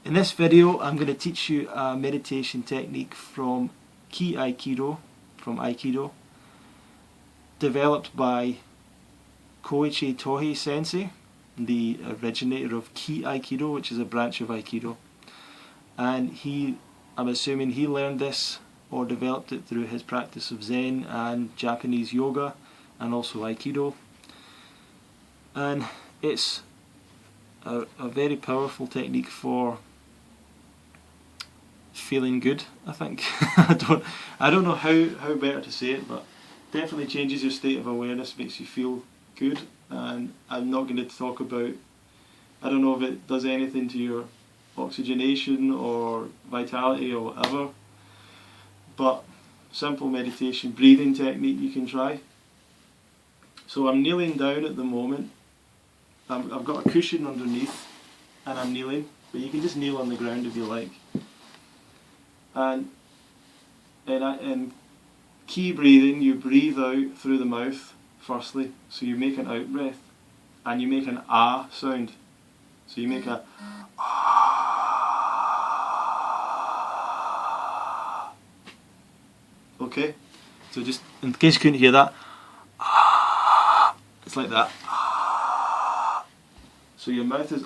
In this video I'm going to teach you a meditation technique from Aikido, developed by Koichi Tohei Sensei, the originator of Ki Aikido, which is a branch of Aikido. And I'm assuming he learned this or developed it through his practice of Zen and Japanese yoga and also Aikido. And it's a very powerful technique for feeling good, I think. I don't know how better to say it, but definitely changes your state of awareness, makes you feel good. And I'm not going to talk about, I don't know if it does anything to your oxygenation or vitality or whatever, but simple meditation breathing technique you can try. So I'm kneeling down at the moment. I've got a cushion underneath and I'm kneeling, but you can just kneel on the ground if you like. And in Ki breathing, you breathe out through the mouth firstly, so you make an out breath and you make an ah sound. So you make a ah. Okay? So just in case you couldn't hear that, ah, it's like that. Ah. So your mouth is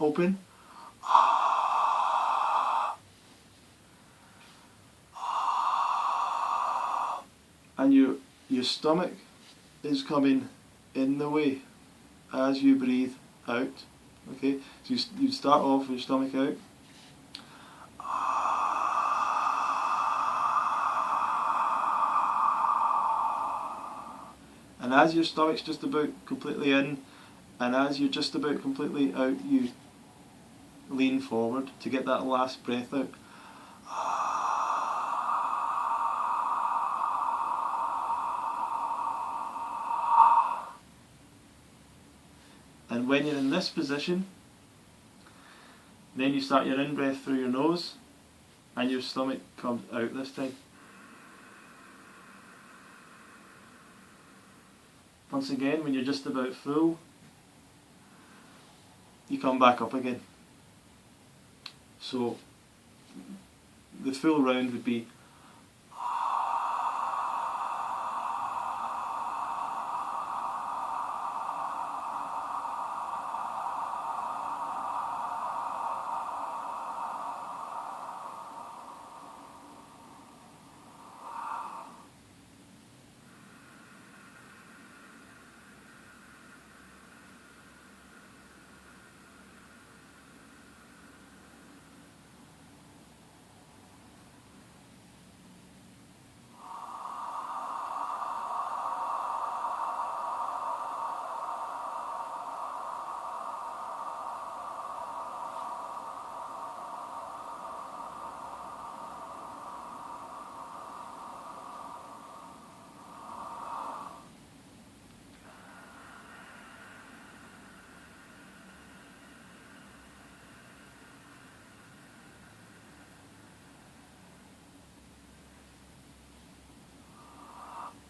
open. And your stomach is coming in the way as you breathe out. Okay, so you start off with your stomach out. And as your stomach's just about completely in, and as you're just about completely out, you lean forward to get that last breath out. And when you're in this position, then you start your in-breath through your nose and your stomach comes out this time. Once again, when you're just about full, you come back up again. So the full round would be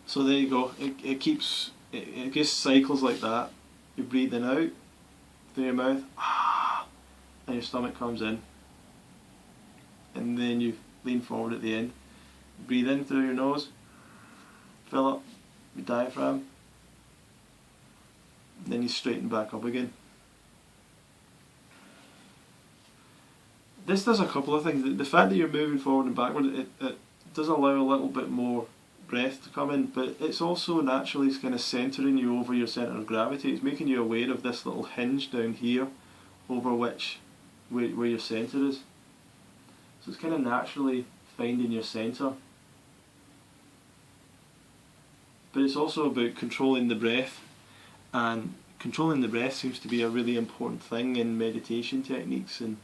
So there you go, it just cycles like that. You're breathing out through your mouth, and your stomach comes in. And then you lean forward at the end. Breathe in through your nose, fill up your diaphragm, and then you straighten back up again. This does a couple of things. The fact that you're moving forward and backward, it does allow a little bit more breath to come in, but it's also naturally kind of centering you over your centre of gravity. It's making you aware of this little hinge down here over where your centre is. So it's kind of naturally finding your centre. But it's also about controlling the breath, and controlling the breath seems to be a really important thing in meditation techniques and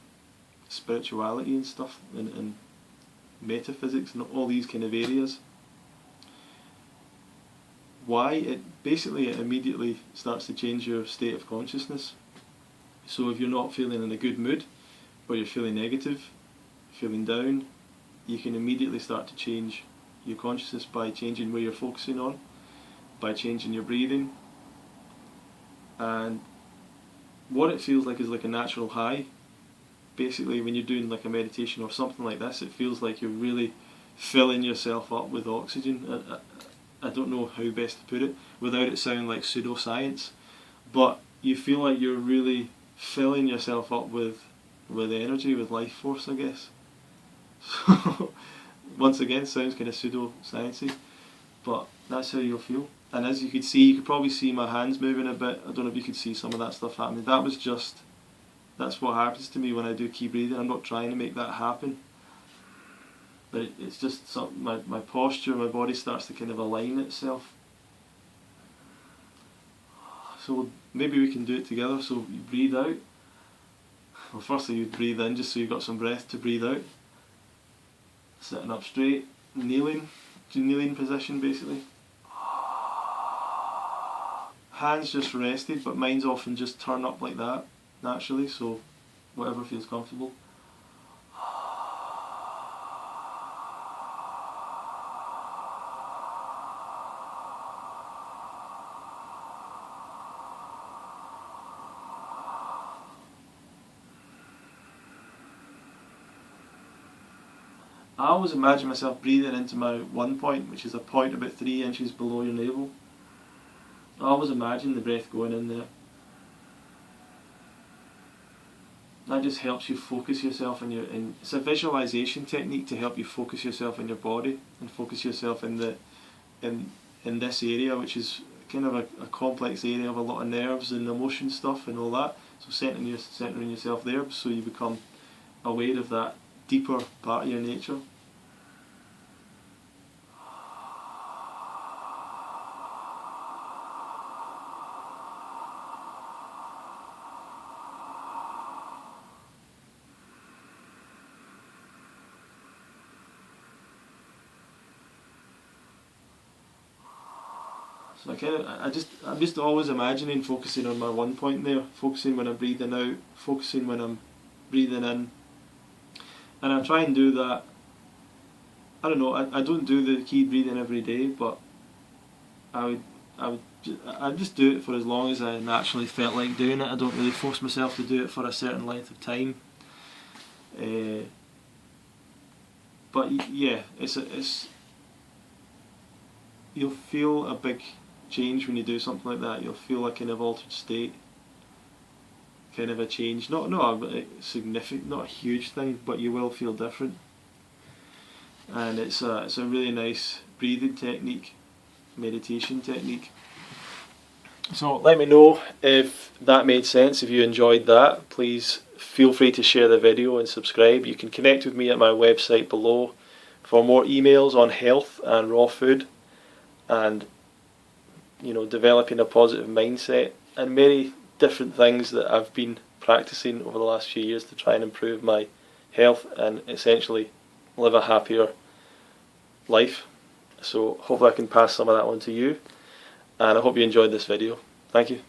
spirituality and stuff, and metaphysics and all these kind of areas. Why? It immediately starts to change your state of consciousness. So if you're not feeling in a good mood, or you're feeling negative, feeling down, you can immediately start to change your consciousness by changing where you're focusing on, by changing your breathing. And what it feels like is like a natural high basically when you're doing like a meditation or something like this, it feels like you're really filling yourself up with oxygen. I don't know how best to put it without it sounding like pseudoscience, but you feel like you're really filling yourself up with energy, with life force, I guess. So once again, sounds kind of pseudosciencey, but that's how you'll feel. And as you could see, you could probably see my hands moving a bit. I don't know if you could see some of that stuff happening. That's what happens to me when I do key breathing. I'm not trying to make that happen, but it's just something, my posture, my body starts to kind of align itself. So maybe we can do it together. So you breathe out. Well, firstly you breathe in just so you've got some breath to breathe out. Sitting up straight, kneeling position basically. Hands just rested, but mine's often just turn up like that naturally, so whatever feels comfortable. I always imagine myself breathing into my 1 point, which is a point about 3 inches below your navel. I always imagine the breath going in there. That just helps you focus yourself it's a visualization technique to help you focus yourself in your body and focus yourself in this area, which is kind of a complex area of a lot of nerves and emotion stuff and all that. So centering yourself there, so you become aware of that deeper part of your nature. So I'm just always imagining focusing on my 1 point there, focusing when I'm breathing out, focusing when I'm breathing in, and I try and do that. I don't know. I don't do the key breathing every day, but I just do it for as long as I naturally felt like doing it. I don't really force myself to do it for a certain length of time. But yeah, you'll feel a big change when you do something like that. You'll feel a kind of altered state, kind of a change. Not a significant, not a huge thing, but you will feel different. And it's a really nice breathing technique, meditation technique. So let me know if that made sense. If you enjoyed that, please feel free to share the video and subscribe. You can connect with me at my website below for more emails on health and raw food, and developing a positive mindset, and many different things that I've been practicing over the last few years to try and improve my health and essentially live a happier life. So hopefully I can pass some of that on to you, and I hope you enjoyed this video. Thank you.